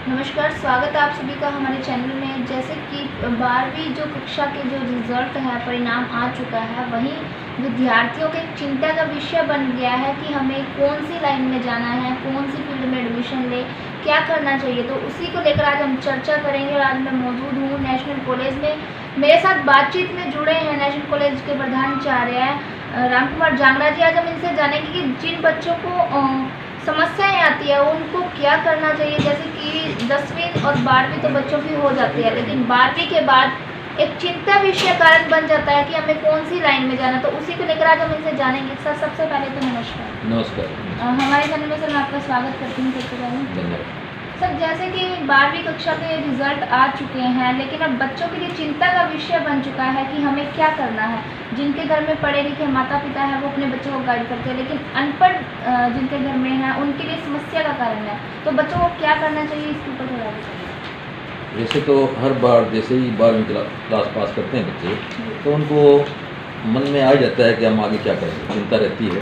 नमस्कार, स्वागत है आप सभी का हमारे चैनल में। जैसे कि 12वीं जो कक्षा के जो रिज़ल्ट है, परिणाम आ चुका है, वहीं विद्यार्थियों के एक चिंता का विषय बन गया है कि हमें कौन सी लाइन में जाना है, कौन सी फील्ड में एडमिशन लें, क्या करना चाहिए। तो उसी को लेकर आज हम चर्चा करेंगे और आज मैं मौजूद हूँ नेशनल कॉलेज में। मेरे साथ बातचीत में जुड़े हैं नेशनल कॉलेज के प्रधानाचार्य राम कुमार जांगड़ा जी। आज हम इनसे जानेंगे कि जिन बच्चों को समस्याएं आती है उनको क्या करना चाहिए। जैसे कि 10वीं और 12वीं तो बच्चों की हो जाती है, लेकिन 12वीं के बाद एक चिंता विषय कारण बन जाता है कि हमें कौन सी लाइन में जाना। तो उसी को लेकर आज हम इनसे जानेंगे। सर, सबसे पहले तो नमस्कार। नमस्कार। हमारे चैनल में सर मैं आपका स्वागत करती हूँ। सबसे पहले धन्यवाद। सर, जैसे कि 12वीं कक्षा के रिजल्ट आ चुके हैं, लेकिन अब बच्चों के लिए चिंता का विषय बन चुका है कि हमें क्या करना है। जिनके घर में पढ़े लिखे माता पिता हैं वो अपने बच्चों को गाइड करते हैं, लेकिन अनपढ़ जिनके घर में हैं उनके लिए समस्या का कारण है। तो बच्चों को क्या करना चाहिए, इसके ऊपर थोड़ा बताइए। वैसे तो हर बार जैसे ही 12वीं क्लास पास करते हैं बच्चे, तो उनको मन में आ जाता है कि हम आगे क्या करें, चिंता रहती है।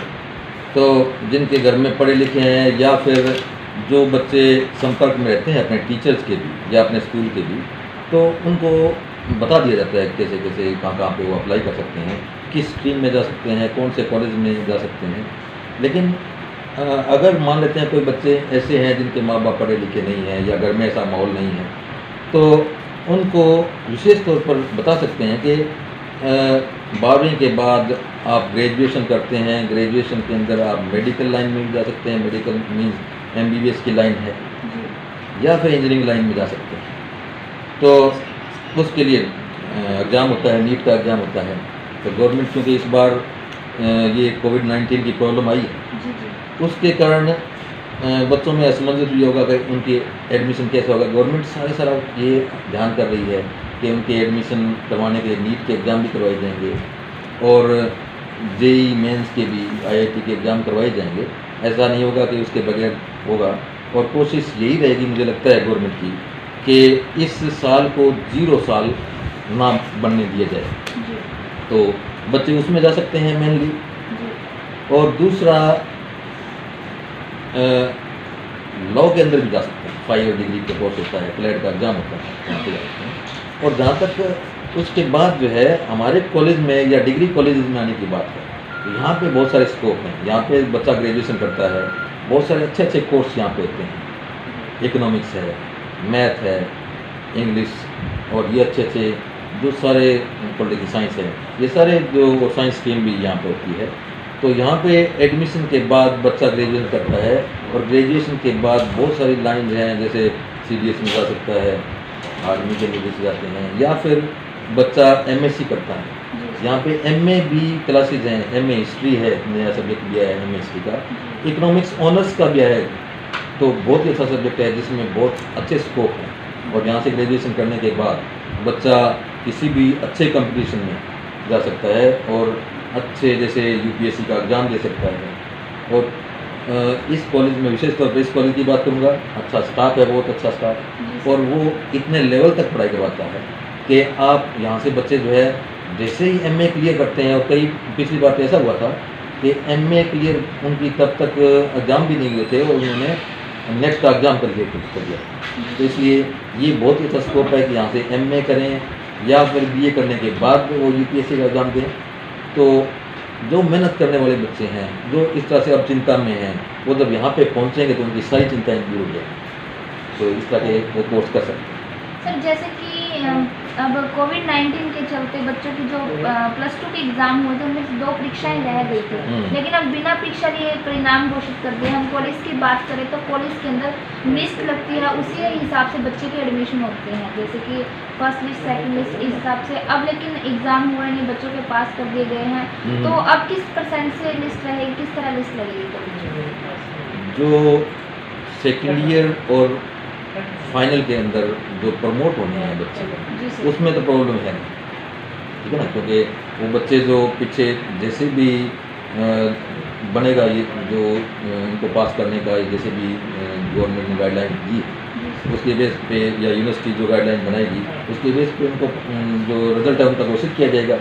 तो जिनके घर में पढ़े लिखे हैं या फिर जो बच्चे संपर्क में रहते हैं अपने टीचर्स के भी या अपने स्कूल के भी, तो उनको बता दिया जाता है कैसे कैसे कहाँ पे वो अप्लाई कर सकते हैं, किस स्ट्रीम में जा सकते हैं, कौन से कॉलेज में जा सकते हैं। लेकिन अगर मान लेते हैं कोई बच्चे ऐसे हैं जिनके माँ बाप पढ़े लिखे नहीं हैं या घर में ऐसा माहौल नहीं है, तो उनको विशेष तौर पर बता सकते हैं कि 12वीं के बाद आप ग्रेजुएशन करते हैं, ग्रेजुएशन के अंदर आप मेडिकल लाइन में भी जा सकते हैं, मेडिकल मीन्स MBBS की लाइन है, या फिर इंजीनियरिंग लाइन में जा सकते हैं। तो उसके लिए एग्ज़ाम होता है, नीट का एग्ज़ाम होता है। तो गवर्नमेंट क्योंकि इस बार ये कोविड-19 की प्रॉब्लम आई है, उसके कारण बच्चों में असमंजस भी होगा कि उनकी एडमिशन कैसे होगा। गवर्नमेंट सारा ये ध्यान कर रही है कि उनके एडमिशन करवाने के लिए नीट के एग्ज़ाम भी करवाए जाएंगे और JEE मेंस के भी, IIT के एग्ज़ाम करवाए जाएंगे। ऐसा नहीं होगा कि उसके बगैर होगा। और कोशिश यही रहेगी, मुझे लगता है गवर्नमेंट की, कि इस साल को 0 साल ना बनने दिया जाए। तो बच्चे उसमें जा सकते हैं मेनली। और दूसरा, लॉ के अंदर भी जा सकते हैं। 5 ईयर डिग्री का कोर्स होता है, क्लैट का एग्ज़ाम होता है, वहाँ पे जा सकते हैं। और जहाँ तक उसके बाद जो है हमारे कॉलेज में या डिग्री कॉलेज में आने की बात है, तो यहाँ पे बहुत सारे स्कोप हैं। यहाँ पे बच्चा ग्रेजुएशन करता है, बहुत सारे अच्छे अच्छे कोर्स यहाँ पे होते हैं। इकोनॉमिक्स है, मैथ है, इंग्लिश, और ये अच्छे अच्छे जो सारे पॉलिटिकल साइंस है, ये सारे जो साइंस स्ट्रीम भी यहाँ पे होती है। तो यहाँ पे एडमिशन के बाद बच्चा ग्रेजुएशन करता है, और ग्रेजुएशन के बाद बहुत सारी लाइन हैं, जैसे CDS में जा सकता है, आर्मी के लिए जाते हैं, या फिर बच्चा MSc करता है। यहाँ पे MA भी क्लासेज हैं, MA हिस्ट्री है, नया सब्जेक्ट दिया है MA हिस्ट्री का, इकोनॉमिक्स ऑनर्स का भी है। तो बहुत ही अच्छा सब्जेक्ट है जिसमें बहुत अच्छे स्कोप हैं। और यहाँ से ग्रेजुएशन करने के बाद बच्चा किसी भी अच्छे कंपटीशन में जा सकता है और अच्छे जैसे UPSC का एग्ज़ाम दे सकता है। और इस कॉलेज में विशेष तौर पर इस कॉलेज की बात करूँगा, अच्छा स्टाफ है, बहुत अच्छा स्टाफ, और वो इतने लेवल तक पढ़ाई करवाता है कि आप यहाँ से बच्चे जो है जैसे ही MA क्लियर करते हैं, और कई पिछली बार ऐसा हुआ था कि MA क्लियर उनकी तब तक एग्ज़ाम भी नहीं हुए थे और उन्होंने नेट का एग्ज़ाम कर दिया। तो इसलिए ये बहुत ही अच्छा स्कोप है कि यहाँ से MA करें या फिर BA करने के बाद वो UPSC का एग्ज़ाम दें। तो जो मेहनत करने वाले बच्चे हैं, जो इस तरह से अब चिंता में हैं, वो जब यहाँ पे पहुँचेंगे तो उनकी सारी चिंताएँ दूर हो जाएंगी। तो इस तरह के वो कोर्स कर सकते हैं। सर, जैसे कि अब कोविड-19 के चलते बच्चों की जो +2 के एग्ज़ाम हुए थे, उनमें 2 परीक्षाएं रह गई थी, लेकिन अब बिना परीक्षा लिए परिणाम घोषित कर दिए। हम कॉलेज की बात करें तो कॉलेज के अंदर लिस्ट लगती है, उसी हिसाब से बच्चे के एडमिशन होते हैं, जैसे कि फर्स्ट लिस्ट, सेकंड लिस्ट, इस हिसाब से। अब लेकिन एग्ज़ाम हुए नहीं, बच्चों के पास कर दिए गए हैं, तो अब किस % से लिस्ट रहेगी, किस तरह लिस्ट लगेगी कॉलेज? जो सेकेंड ईयर और फाइनल के अंदर जो प्रमोट होने हैं बच्चे, उसमें तो प्रॉब्लम है नहीं, ठीक है ना, क्योंकि वो बच्चे जो पीछे जैसे भी बनेगा ये जो इनको पास करने का जैसे भी गवर्नमेंट ने गाइडलाइन दी, उसके बेस पे या यूनिवर्सिटी जो गाइडलाइन बनाएगी उसके बेस पे उनको जो रिज़ल्ट है उनका घोषित किया जाएगा।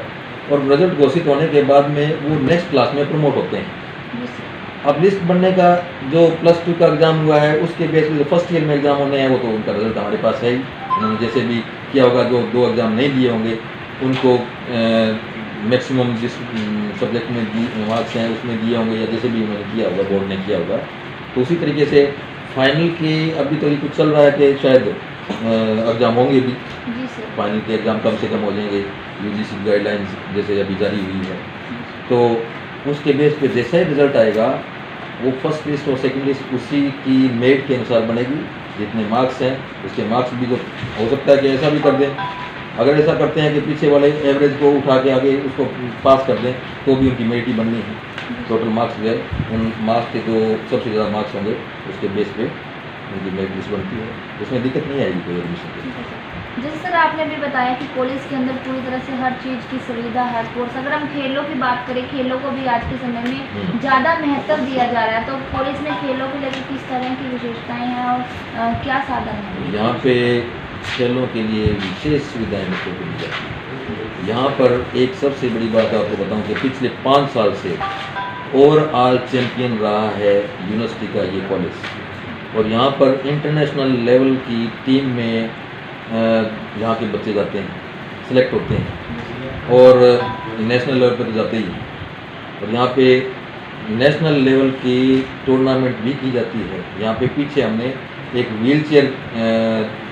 और रिज़ल्ट घोषित होने के बाद में वो नेक्स्ट क्लास में प्रमोट होते हैं। अब लिस्ट बनने का जो +2 का एग्ज़ाम हुआ है उसके बेस पे जो फर्स्ट ईयर में एग्ज़ाम होने हैं वो तो उनका रिजल्ट हमारे पास है ही। उन्होंने जैसे भी किया होगा, जो 2 एग्ज़ाम नहीं दिए होंगे उनको मैक्सिमम जिस सब्जेक्ट में मार्क्स हैं उसमें दिए होंगे, या जैसे भी उन्होंने किया होगा, बोर्ड ने किया होगा। तो उसी तरीके से फाइनल की अभी तो ये कुछ चल रहा है कि शायद एग्ज़ाम होंगे भी, जी सर। फाइनल के एग्ज़ाम कम से कम हो जाएंगे, यूजीसी गाइडलाइंस जैसे अभी जारी हुई है। तो उसके बेस पे जैसा ही रिज़ल्ट आएगा वो फर्स्ट लिस्ट और सेकंड लिस्ट उसी की मेरिट के अनुसार बनेगी। जितने मार्क्स हैं उसके मार्क्स भी, तो हो सकता है कि ऐसा भी कर दें, अगर ऐसा करते हैं कि पीछे वाले एवरेज को उठा के आगे उसको पास कर दें तो भी उनकी मेरिट ही बननी है। टोटल मार्क्स जो है उन मार्क्स के जो सबसे ज़्यादा मार्क्स होंगे उसके बेस पे उनकी मेरिट लिस्ट बनती है, उसमें दिक्कत नहीं आएगी कोई एडमिशन की। जैसे सर आपने भी बताया कि कॉलेज के अंदर पूरी तरह से हर चीज़ की सुविधा है, कोर्स। अगर हम खेलों की बात करें, खेलों को भी आज के समय में ज़्यादा महत्व दिया जा रहा है, तो कॉलेज में खेलों को लेकर किस तरह की विशेषताएं हैं और क्या साधन हैं? यहाँ पे खेलों के लिए विशेष सुविधाएं बच्चों को दी जाती हैं। यहाँ पर एक सबसे बड़ी बात आपको बताऊँ कि पिछले 5 साल से ओवरऑल चैम्पियन रहा है यूनिवर्सिटी का ये कॉलेज, और यहाँ पर इंटरनेशनल लेवल की टीम में यहाँ के बच्चे जाते हैं, सिलेक्ट होते हैं और नेशनल लेवल पर तो जाते ही हैं। और यहाँ पे नेशनल लेवल की टूर्नामेंट भी की जाती है। यहाँ पे पीछे हमने एक व्हीलचेयर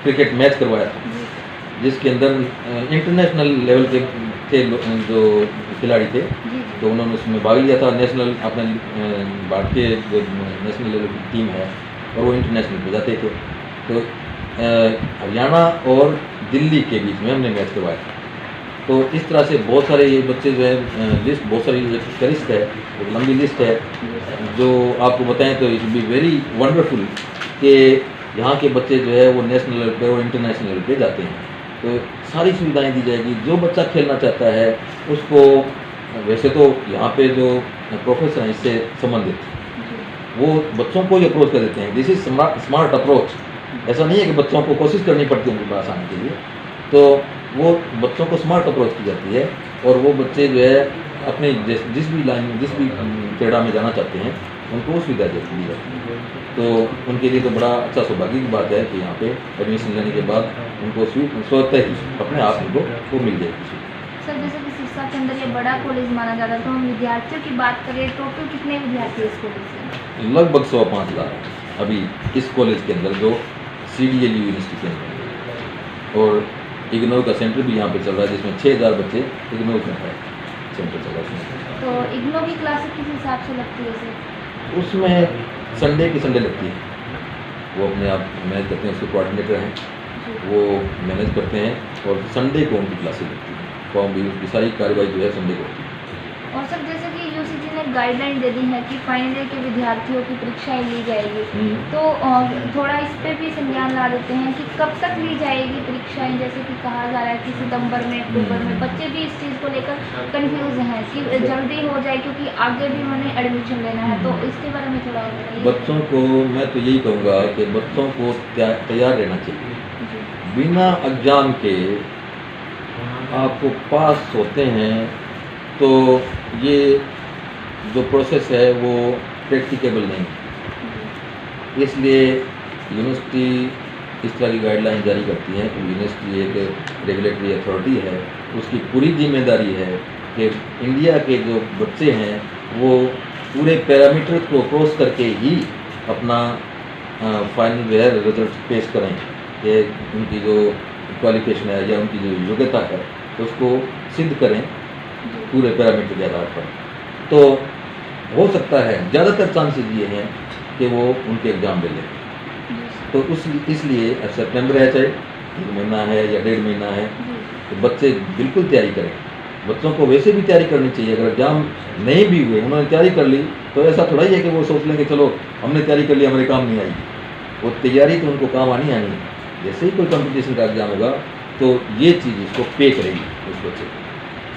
क्रिकेट मैच करवाया था, जिसके अंदर इंटरनेशनल लेवल के थे जो खिलाड़ी थे, तो उन्होंने उसमें भाग लिया था। नेशनल अपने भारतीय जो नेशनल लेवल की टीम है और वो इंटरनेशनल पे जाते थे। तो हरियाणा और दिल्ली के बीच में हमने मैच करवाया था। तो इस तरह से बहुत सारे ये बच्चे जो है लिस्ट, बहुत सारी एक फहरिस्त है, एक लंबी लिस्ट है जो आपको बताएं तो इट बी वेरी वंडरफुल कि यहाँ के बच्चे जो है वो नेशनल लेवल पे और इंटरनेशनल लेवल पे जाते हैं। तो सारी सुविधाएं दी जाएगी। जो बच्चा खेलना चाहता है उसको, वैसे तो यहाँ पे जो प्रोफेसर हैं इससे संबंधित वो बच्चों को ही अप्रोच कर देते हैं। This is smart approach. ऐसा नहीं है कि बच्चों को कोशिश करनी पड़ती है उनके पास आने के लिए, तो वो बच्चों को स्मार्ट अप्रोच की जाती है और वो बच्चे जो है अपने जिस भी लाइन में, जिस भी क्रीड़ा में जाना चाहते हैं उनको वो सुविधा दी जाती है। तो उनके लिए तो बड़ा अच्छा सौभाग्य की बात है कि यहाँ पे एडमिशन लेने के बाद उनको स्वतः ही अपने आप उनको वो मिल जाएगी। सर जैसे कि सिरसा के अंदर ये बड़ा कॉलेज माना जाता है, तो हम विद्यार्थियों की बात करें, टोटल कितने विद्यार्थी इस कॉलेज से? लगभग 105 लाख अभी इस कॉलेज के अंदर जो CDLU यूनिवर्सिटी के अंदर, और इग्नोर का सेंटर भी यहाँ पे चल रहा है जिसमें 6000 बच्चे इग्नोर का है सेंटर चल रहा है। तो इग्नोर की क्लासेस किस हिसाब से लगती है सर? उसमें संडे की संडे लगती है, वो अपने आप मैनेज करते हैं, उसके कोऑर्डिनेटर हैं, वो मैनेज करते हैं और संडे को उनकी क्लासेस लगती है। फॉर्म भी उसकी सारी कार्रवाई जो है संडे को होती है। और सर जैसे कि UCG ने गाइडलाइन दे दी है कि फाइनल ईयर के विद्यार्थियों की परीक्षाएं ली जाएगी, तो थोड़ा इस पे भी संज्ञान ला देते हैं कि कब तक ली जाएगी परीक्षाएं। जैसे कि कहा जा रहा है कि सितंबर में, अक्टूबर में। बच्चे भी इस चीज़ को लेकर कंफ्यूज हैं कि जल्दी हो जाए क्योंकि आगे भी उन्हें एडमिशन लेना है, तो इसके बारे में थोड़ा बताइए। बच्चों को मैं तो यही कहूँगा कि बच्चों को तैयार रहना चाहिए। बिना एग्जाम के आपको पास होते हैं तो ये जो प्रोसेस है वो प्रैक्टिकेबल नहीं है। इसलिए यूनिवर्सिटी इस तरह की गाइडलाइन जारी करती है कि यूनिवर्सिटी एक रेगुलेटरी अथॉरिटी है, उसकी पूरी जिम्मेदारी है कि इंडिया के जो बच्चे हैं वो पूरे पैरामीटर को क्रॉस करके ही अपना फाइनल जो है रिजल्ट पेश करें कि उनकी जो क्वालिफिकेशन है या उनकी जो योग्यता है उसको सिद्ध करें पूरे पैरामीटर के आधार पर। तो हो सकता है ज़्यादातर चांसेस ये हैं कि वो उनके एग्ज़ाम दे लें। तो इसलिए सितंबर है, चाहे 1 महीना है या 1.5 महीना है, तो बच्चे बिल्कुल तैयारी करें। बच्चों को वैसे भी तैयारी करनी चाहिए। अगर एग्ज़ाम नहीं भी हुए, उन्होंने तैयारी कर ली, तो ऐसा थोड़ा ही है कि वो सोच लेंगे चलो हमने तैयारी कर ली हमारे काम नहीं आई। वो तैयारी तो उनको काम आनी है। जैसे ही कोई कंपटीशन का एग्ज़ाम होगा तो ये चीज़ उसको पे करेगी उस बच्चे को।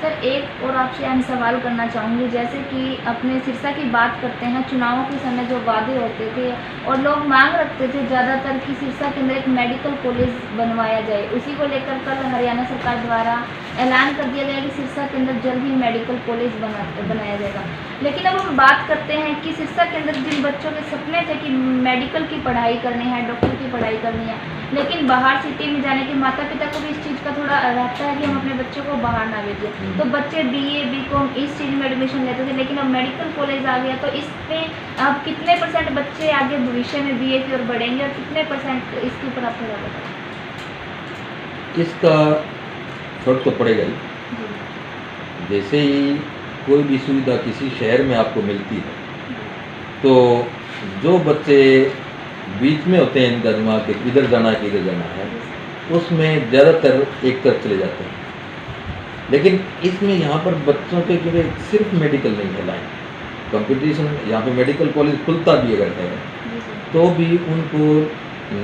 सर एक और आपसे यहाँ सवाल करना चाहूँगी, जैसे कि अपने सिरसा की बात करते हैं, चुनावों के समय जो वादे होते थे और लोग मांग रखते थे ज़्यादातर कि सिरसा के अंदर एक मेडिकल कॉलेज बनवाया जाए, उसी को लेकर कल हरियाणा सरकार द्वारा ऐलान कर दिया गया कि सिरसा के अंदर जल्द ही मेडिकल कॉलेज बनाया जाएगा। लेकिन अब हम बात करते हैं कि सिरसा के अंदर जिन बच्चों के सपने थे कि मेडिकल की पढ़ाई करनी है, डॉक्टर की पढ़ाई करनी है, लेकिन बाहर सिटी में जाने के माता पिता को भी इस चीज़ का थोड़ा रहता है कि हम अपने बच्चों को बाहर ना भेजें, तो बच्चे BA BCom इस चीज़ में एडमिशन लेते थे, लेकिन अब मेडिकल कॉलेज आ गया तो इसमें अब कितने % बच्चे आगे भविष्य में BA की ओर बढ़ेंगे और कितने % इसके ऊपर आप थोड़ा बताएं। इसका फर्क तो पड़ेगा ही। जैसे ही कोई भी सुविधा किसी शहर में आपको मिलती है तो जो बच्चे बीच में होते हैं इनका दिमाग के इधर जाना है कि इधर जाना है, उसमें ज़्यादातर एक तरफ चले जाते हैं। लेकिन इसमें यहाँ पर बच्चों के लिए सिर्फ मेडिकल नहीं है लाइन, कंपटीशन यहाँ पे मेडिकल कॉलेज खुलता भी अगर है तो भी उनको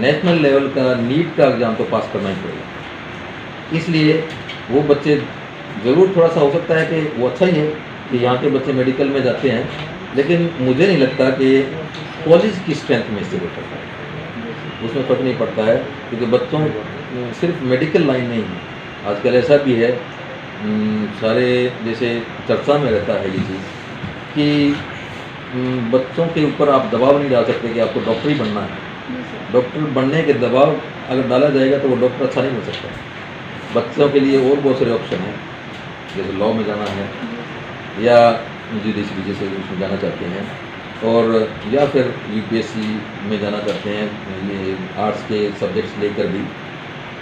नेशनल लेवल का नीट का एग्ज़ाम तो पास करना ही पड़ेगा। इसलिए वो बच्चे ज़रूर थोड़ा सा हो सकता है कि वो अच्छा ही है कि यहाँ के बच्चे मेडिकल में जाते हैं, लेकिन मुझे नहीं लगता कि कॉलेज की स्ट्रेंथ में इससे कोई फर्क है, उसमें फ़र्क नहीं पड़ता है, क्योंकि बच्चों सिर्फ मेडिकल लाइन नहीं है। आजकल ऐसा भी है सारे जैसे चर्चा में रहता है ये चीज़ कि बच्चों के ऊपर आप दबाव नहीं डाल सकते कि आपको डॉक्टर ही बनना है। डॉक्टर बनने के दबाव अगर डाला जाएगा तो वो डॉक्टर अच्छा नहीं बन सकता। बच्चों के लिए और बहुत सारे ऑप्शन हैं, जैसे लॉ में जाना है या जुडिशरी जैसे उसमें जाना चाहते हैं, और या फिर UPSC में जाना चाहते हैं, ये आर्ट्स के सब्जेक्ट्स लेकर भी।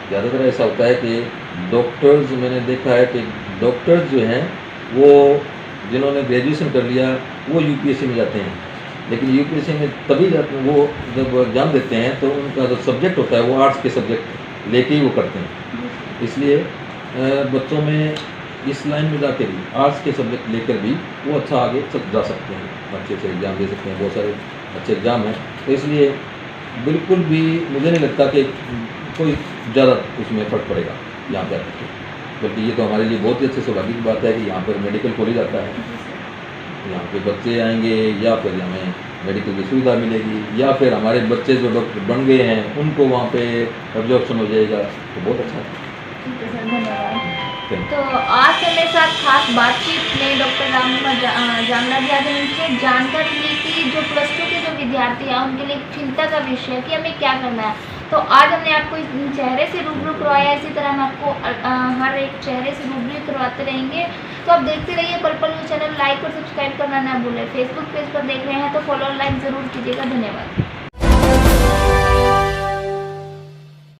ज़्यादातर ऐसा होता है कि डॉक्टर्स, मैंने देखा है कि डॉक्टर्स जो हैं वो जिन्होंने ग्रेजुएशन कर लिया वो UPSC में जाते हैं, लेकिन UPSC में तभी जाते हैं वो जब एग्ज़ाम देते हैं तो उनका जो सब्जेक्ट होता है वो आर्ट्स के सब्जेक्ट लेके ही वो करते हैं। इसलिए बच्चों में इस लाइन में जाके भी आर्ट्स के सब्जेक्ट लेकर भी वो अच्छा आगे जा सकते हैं, अच्छे से एग्ज़ाम दे सकते हैं, बहुत सारे अच्छे एग्ज़ाम हैं। तो इसलिए बिल्कुल भी मुझे नहीं लगता कि कोई ज़्यादा उसमें फ़र्क पड़ेगा यहाँ पर, बल्कि ये तो हमारे लिए बहुत ही अच्छे सौभाग्य की बात है कि यहाँ पर मेडिकल कॉलेज आता है, यहाँ पे बच्चे आएंगे या फिर हमें मेडिकल की सुविधा मिलेगी, या फिर हमारे बच्चे जो डॉक्टर बन गए हैं उनको वहाँ पे एब्जॉर्प्शन हो जाएगा, तो बहुत अच्छा है। ठीक है सर, धन्यवाद। तो आज से मेरे साथ खास बातचीत में डॉक्टर रामकुमार जांगड़ा जी, आज उनसे जानकारी ली कि जो +2 के जो विद्यार्थी हैं उनके लिए चिंता का विषय है कि हमें क्या करना है। तो आज हमने आपको इस चेहरे से रूबरू करवाया, इसी तरह हम आपको हर एक चेहरे से रूबरू करवाते रहेंगे। तो आप देखते रहिए पर्पल न्यूज़ चैनल, लाइक और सब्सक्राइब करना ना भूलें। फेसबुक पेज पर देख रहे हैं तो फॉलो और लाइक ज़रूर कीजिएगा। धन्यवाद।